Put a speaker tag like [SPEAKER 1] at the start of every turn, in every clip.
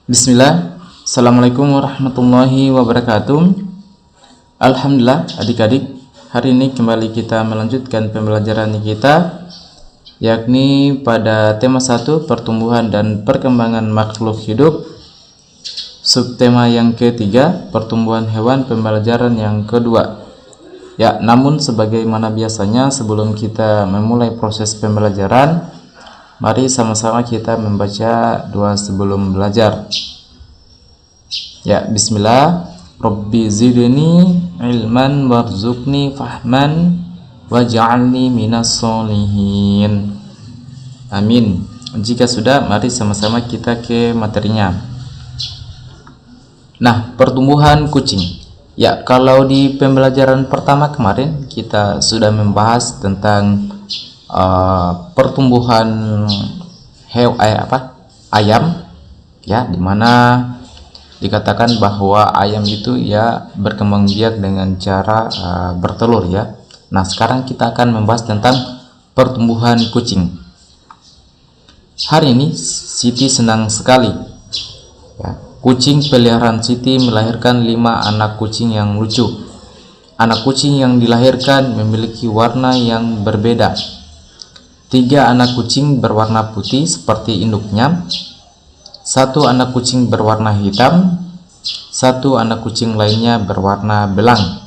[SPEAKER 1] Bismillah. Assalamualaikum warahmatullahi wabarakatuh. Alhamdulillah adik-adik, hari ini kembali kita melanjutkan pembelajaran kita, yakni pada tema 1, pertumbuhan dan perkembangan makhluk hidup. Subtema yang ketiga, pertumbuhan hewan, pembelajaran yang kedua. Ya, namun sebagaimana biasanya sebelum kita memulai proses pembelajaran, mari sama-sama kita membaca doa sebelum belajar. Ya, bismillah. Rabbi zidni ilman warzuqni fahman waj'alni minas solihin. Amin. Jika sudah, mari sama-sama kita ke materinya. Nah, pertumbuhan kucing. Ya, kalau di pembelajaran pertama kemarin kita sudah membahas tentang pertumbuhan ayam, ya, dimana dikatakan bahwa ayam itu ya berkembang biak dengan cara bertelur, ya. Nah, sekarang kita akan membahas tentang pertumbuhan kucing. Hari ini Siti senang sekali, ya. Kucing peliharaan Siti melahirkan 5 anak kucing yang lucu. Anak kucing yang dilahirkan memiliki warna yang berbeda. 3 anak kucing berwarna putih seperti induknya, 1 anak kucing berwarna hitam, 1 anak kucing lainnya berwarna belang.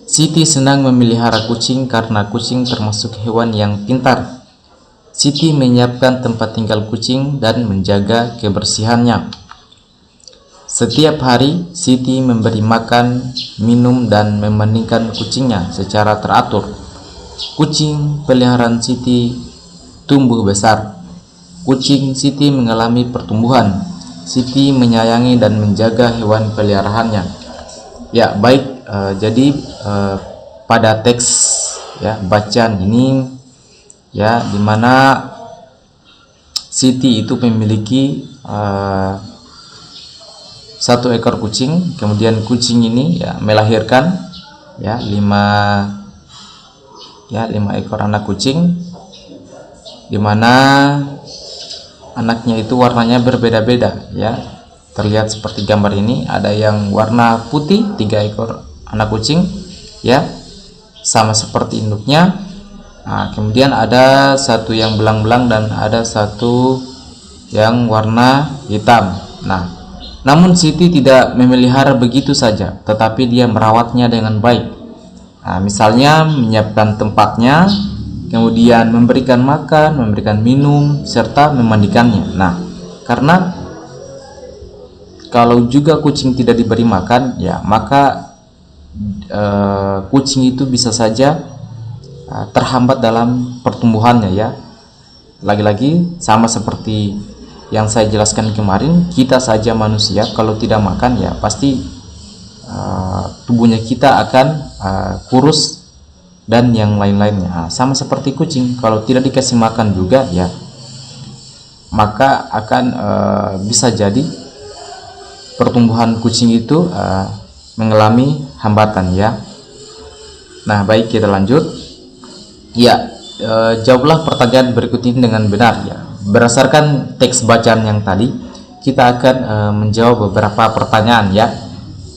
[SPEAKER 1] Siti senang memelihara kucing karena kucing termasuk hewan yang pintar. Siti menyiapkan tempat tinggal kucing dan menjaga kebersihannya. Setiap hari Siti memberi makan, minum, dan memandikan kucingnya secara teratur. Kucing peliharaan Siti tumbuh besar. Kucing Siti mengalami pertumbuhan. Siti menyayangi dan menjaga hewan peliharaannya. Ya, baik. Jadi pada teks, ya, bacaan ini, ya, dimana Siti itu memiliki 1 ekor kucing. Kemudian kucing ini ya melahirkan ya 5 ekor anak kucing, dimana anaknya itu warnanya berbeda-beda, ya. Terlihat seperti gambar ini, ada yang warna putih 3 ekor anak kucing, ya, sama seperti induknya. Nah, kemudian ada 1 yang belang-belang dan ada 1 yang warna hitam. Nah, namun Siti tidak memelihara begitu saja, tetapi dia merawatnya dengan baik. Nah, misalnya menyiapkan tempatnya, kemudian memberikan makan, memberikan minum, serta memandikannya. Nah, karena kalau juga kucing tidak diberi makan, ya, maka kucing itu bisa saja terhambat dalam pertumbuhannya, ya. Lagi-lagi sama seperti yang saya jelaskan kemarin, kita saja manusia kalau tidak makan, ya pasti tubuhnya kita akan kurus dan yang lain-lainnya. Sama seperti kucing, kalau tidak dikasih makan juga, ya, maka akan bisa jadi pertumbuhan kucing itu mengalami hambatan, ya. Nah, baik, kita lanjut. Ya, jawablah pertanyaan berikut ini dengan benar, ya. Berdasarkan teks bacaan yang tadi, kita akan menjawab beberapa pertanyaan, ya.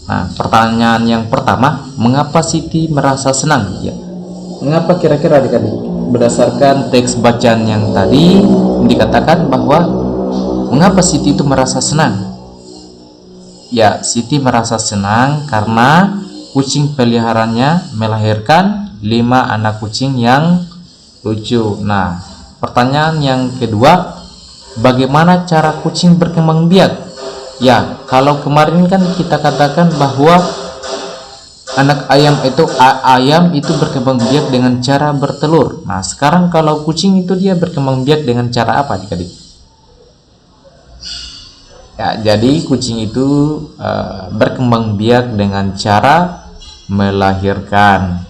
[SPEAKER 1] Nah, pertanyaan yang pertama, mengapa Siti merasa senang, ya? Mengapa kira-kira adik-adik? Berdasarkan teks bacaan yang tadi dikatakan bahwa mengapa Siti itu merasa senang? Ya, Siti merasa senang karena kucing peliharaannya melahirkan 5 anak kucing yang lucu. Nah, pertanyaan yang kedua, bagaimana cara kucing berkembang biak? Ya, kalau kemarin kan kita katakan bahwa anak ayam itu berkembang biak dengan cara bertelur. Nah, sekarang kalau kucing itu dia berkembang biak dengan cara apa, adik-adik? Ya, jadi kucing itu berkembang biak dengan cara melahirkan.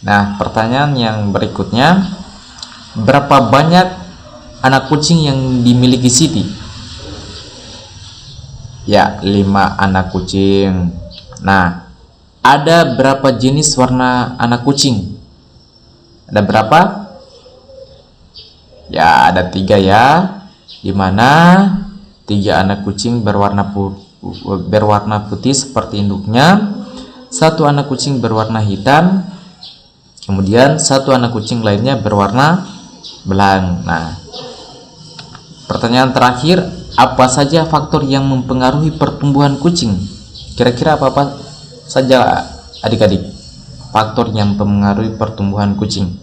[SPEAKER 1] Nah, pertanyaan yang berikutnya, berapa banyak anak kucing yang dimiliki Siti? Ya, 5 anak kucing. Nah, ada berapa jenis warna anak kucing? Ada berapa? Ya, ada 3, ya. Dimana 3 anak kucing berwarna putih seperti induknya, 1 anak kucing berwarna hitam, kemudian 1 anak kucing lainnya berwarna belang. Nah, pertanyaan terakhir, apa saja faktor yang mempengaruhi pertumbuhan kucing? Kira-kira apa saja adik-adik faktor yang mempengaruhi pertumbuhan kucing?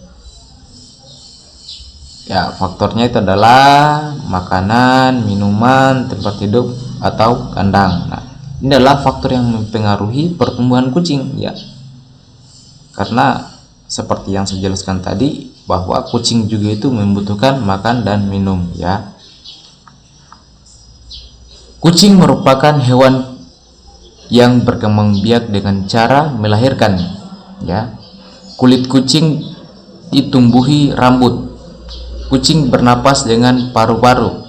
[SPEAKER 1] Ya, faktornya itu adalah makanan, minuman, tempat hidup, atau kandang. Nah, ini adalah faktor yang mempengaruhi pertumbuhan kucing ya. Karena seperti yang saya jelaskan tadi, bahwa kucing juga itu membutuhkan makan dan minum ya. Kucing merupakan hewan yang berkembang biak dengan cara melahirkan ya. Kulit kucing ditumbuhi rambut. Kucing bernapas dengan paru-paru.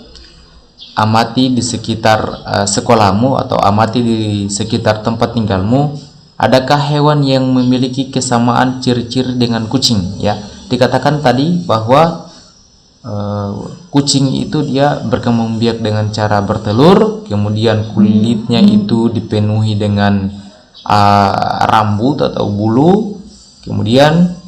[SPEAKER 1] Amati di sekitar sekolahmu atau amati di sekitar tempat tinggalmu, adakah hewan yang memiliki kesamaan ciri-ciri dengan kucing ya. Dikatakan tadi bahwa kucing itu dia berkembang biak dengan cara bertelur, kemudian kulitnya itu dipenuhi dengan rambut atau bulu, kemudian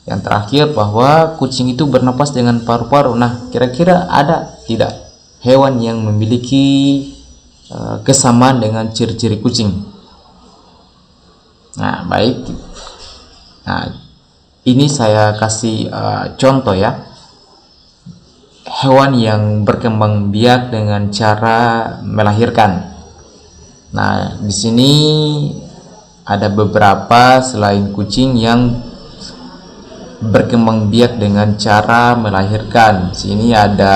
[SPEAKER 1] yang terakhir bahwa kucing itu bernapas dengan paru-paru. Nah, kira-kira ada tidak hewan yang memiliki kesamaan dengan ciri-ciri kucing? Nah, baik. Nah, ini saya kasih contoh ya. Hewan yang berkembang biak dengan cara melahirkan. Nah, di sini ada beberapa selain kucing yang berkembang biak dengan cara melahirkan. Sini ada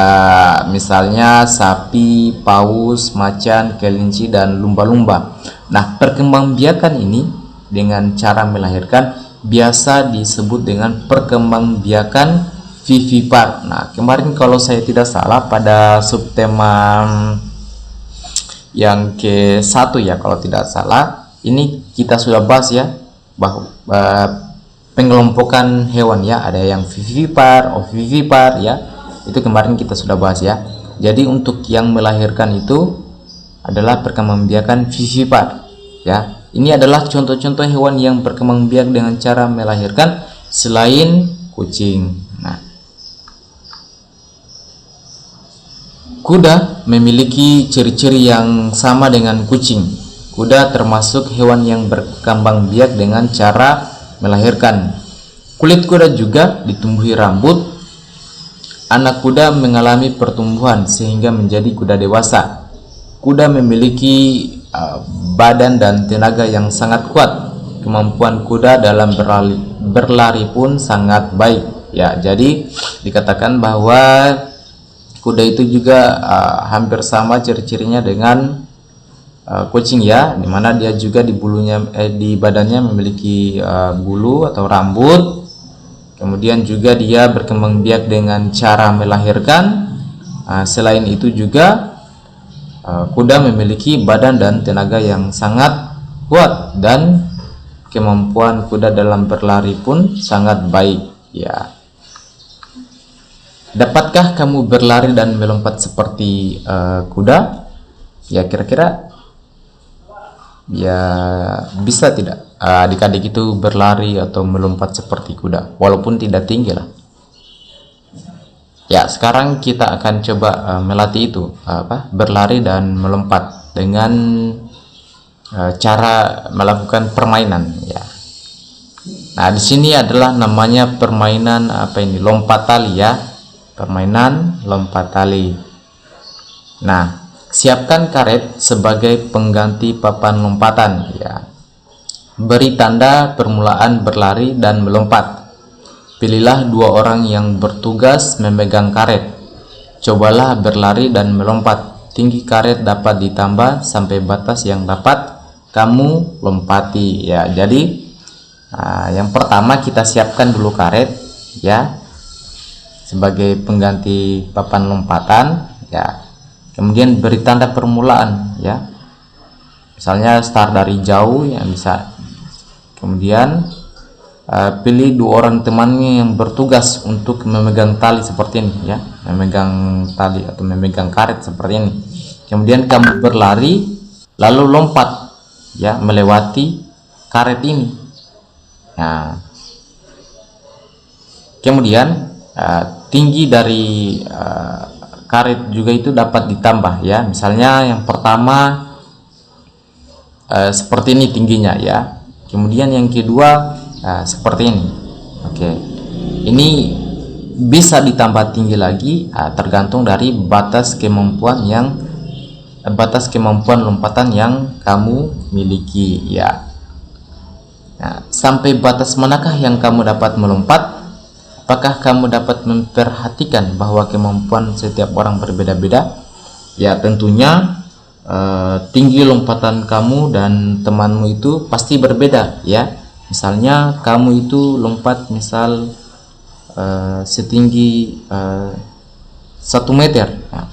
[SPEAKER 1] misalnya sapi, paus, macan, kelinci, dan lumba-lumba. Nah, perkembangbiakan ini dengan cara melahirkan biasa disebut dengan perkembangbiakan vivipar. Nah, kemarin kalau saya tidak salah pada subtema yang ke-1 ya, kalau tidak salah, ini kita sudah bahas ya bahwa pengelompokan hewan ya, ada yang vivipar, ovivipar ya. Itu kemarin kita sudah bahas ya. Jadi untuk yang melahirkan itu adalah perkembangbiakan vivipar ya. Ini adalah contoh-contoh hewan yang berkembang biak dengan cara melahirkan selain kucing. Nah, kuda memiliki ciri-ciri yang sama dengan kucing. Kuda termasuk hewan yang berkembang biak dengan cara melahirkan. Kulit kuda juga ditumbuhi rambut. Anak kuda mengalami pertumbuhan sehingga menjadi kuda dewasa. Kuda memiliki badan dan tenaga yang sangat kuat. Kemampuan kuda dalam berlari pun sangat baik ya. Jadi dikatakan bahwa kuda itu juga hampir sama ciri-cirinya dengan kucing ya, dimana dia juga di bulunya di badannya memiliki bulu atau rambut. Kemudian juga dia berkembang biak dengan cara melahirkan. Selain itu juga kuda memiliki badan dan tenaga yang sangat kuat, dan kemampuan kuda dalam berlari pun sangat baik ya. Dapatkah kamu berlari dan melompat seperti kuda? Ya, kira-kira ya bisa tidak adik-adik itu berlari atau melompat seperti kuda walaupun tidak tinggi lah ya. Sekarang kita akan coba melatih itu berlari dan melompat dengan cara melakukan permainan ya. Nah, di sini adalah namanya permainan lompat tali ya, permainan lompat tali. Nah, siapkan karet sebagai pengganti papan lompatan ya. Beri tanda permulaan berlari dan melompat. Pilihlah 2 orang yang bertugas memegang karet. Cobalah berlari dan melompat. Tinggi karet dapat ditambah sampai batas yang dapat kamu lompati ya. Jadi yang pertama kita siapkan dulu karet ya sebagai pengganti papan lompatan ya. Kemudian beri tanda permulaan ya, misalnya start dari jauh ya bisa. Kemudian pilih 2 orang temannya yang bertugas untuk memegang tali seperti ini ya, memegang tali atau memegang karet seperti ini. kemudian kamu berlari lalu lompat ya melewati karet ini. Nah, kemudian tinggi dari karet juga itu dapat ditambah ya. Misalnya yang pertama seperti ini tingginya ya, kemudian yang kedua seperti ini. Oke, ini bisa ditambah tinggi lagi tergantung dari batas kemampuan lompatan yang kamu miliki ya. Nah, sampai batas manakah yang kamu dapat melompat? Apakah kamu dapat memperhatikan bahwa kemampuan setiap orang berbeda-beda? Ya, tentunya tinggi lompatan kamu dan temanmu itu pasti berbeda ya. Misalnya kamu itu lompat misal setinggi 1 meter. Nah,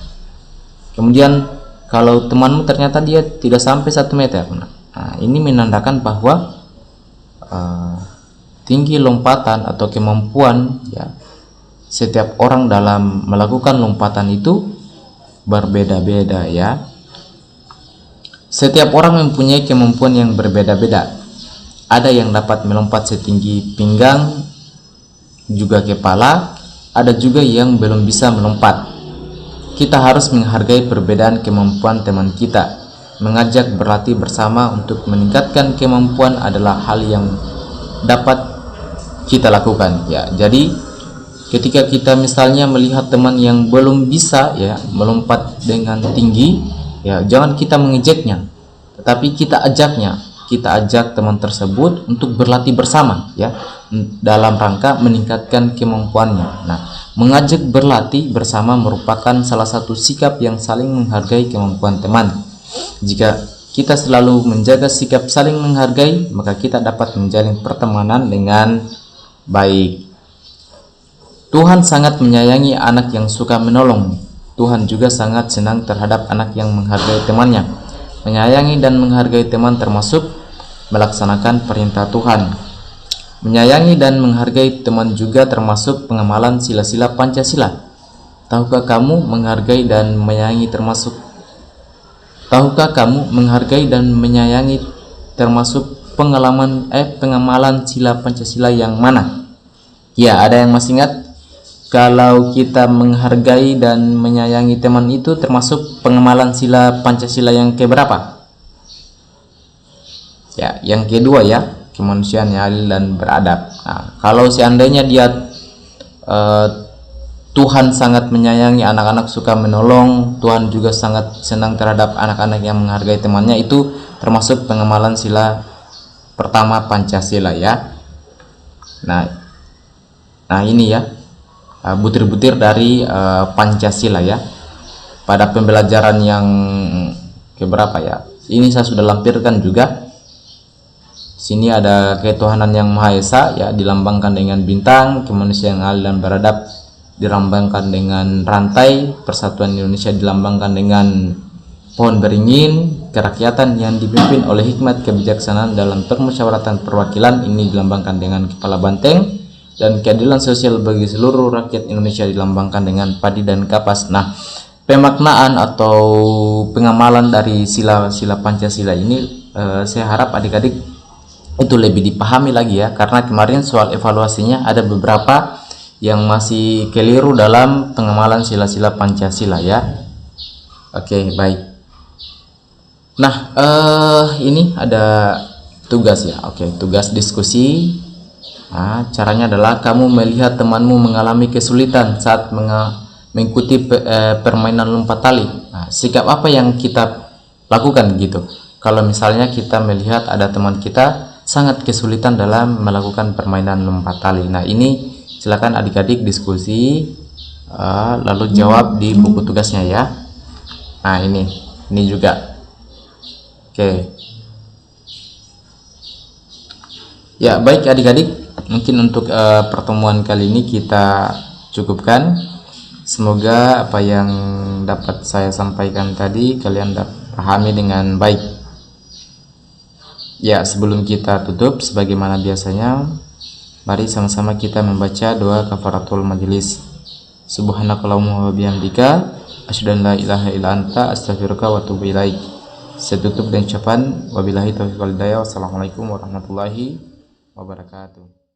[SPEAKER 1] kemudian kalau temanmu ternyata dia tidak sampai 1 meter. Nah, ini menandakan bahwa tinggi lompatan atau kemampuan ya setiap orang dalam melakukan lompatan itu berbeda-beda ya. Setiap orang mempunyai kemampuan yang berbeda-beda. Ada yang dapat melompat setinggi pinggang juga kepala, ada juga yang belum bisa melompat. Kita harus menghargai perbedaan kemampuan teman kita. Mengajak berlatih bersama untuk meningkatkan kemampuan adalah hal yang dapat kita lakukan ya. Jadi ketika kita misalnya melihat teman yang belum bisa ya melompat dengan tinggi ya, jangan kita mengejeknya, tetapi kita ajak teman tersebut untuk berlatih bersama ya, dalam rangka meningkatkan kemampuannya. Nah, mengajak berlatih bersama merupakan salah satu sikap yang saling menghargai kemampuan teman. Jika kita selalu menjaga sikap saling menghargai, maka kita dapat menjalin pertemanan dengan baik. Tuhan sangat menyayangi anak yang suka menolong. Tuhan juga sangat senang terhadap anak yang menghargai temannya. Menyayangi dan menghargai teman termasuk melaksanakan perintah Tuhan. Menyayangi dan menghargai teman juga termasuk pengamalan sila-sila Pancasila. Tahukah kamu menghargai dan menyayangi termasuk pengamalan sila Pancasila yang mana? Ya, ada yang masih ingat? Kalau kita menghargai dan menyayangi teman itu termasuk pengamalan sila Pancasila yang keberapa? Ya, yang kedua ya, kemanusiaan yang adil dan beradab. Nah, kalau seandainya dia Tuhan sangat menyayangi anak-anak suka menolong, Tuhan juga sangat senang terhadap anak-anak yang menghargai temannya, itu termasuk pengamalan sila pertama Pancasila ya. Nah ini ya butir-butir dari Pancasila ya. Pada pembelajaran yang keberapa ya? Ini saya sudah lampirkan juga. Sini ada ketuhanan yang Maha Esa ya, dilambangkan dengan bintang. Kemanusiaan yang adil dan beradab dilambangkan dengan rantai. Persatuan Indonesia dilambangkan dengan pohon beringin. Kerakyatan yang dipimpin oleh hikmat kebijaksanaan dalam permusyawaratan perwakilan ini dilambangkan dengan kepala banteng. Dan keadilan sosial bagi seluruh rakyat Indonesia dilambangkan dengan padi dan kapas. Nah, pemaknaan atau pengamalan dari sila-sila Pancasila ini saya harap adik-adik itu lebih dipahami lagi ya, karena kemarin soal evaluasinya ada beberapa yang masih keliru dalam pengamalan sila-sila Pancasila ya. Oke, baik. Nah, ini ada tugas ya. Oke, tugas diskusi. Nah, caranya adalah kamu melihat temanmu mengalami kesulitan saat mengikuti permainan lompat tali. Nah, sikap apa yang kita lakukan gitu? Kalau misalnya kita melihat ada teman kita sangat kesulitan dalam melakukan permainan lompat tali. Nah, ini silakan adik-adik diskusi lalu jawab di buku tugasnya ya. Nah, ini juga. Oke. Ya, baik adik-adik. Mungkin untuk pertemuan kali ini kita cukupkan. Semoga apa yang dapat saya sampaikan tadi kalian dapat pahami dengan baik. Ya, sebelum kita tutup sebagaimana biasanya, mari sama-sama kita membaca doa kafaratul majelis. Subhanakallahumma wa bihamdika Asyhadu an la ilaha illa anta astaghfiruka wa atubu ilaik. Saya tutup dengan ucapan wabillahi taufiq wal hidayah. Wassalamualaikum warahmatullahi wabarakatuh.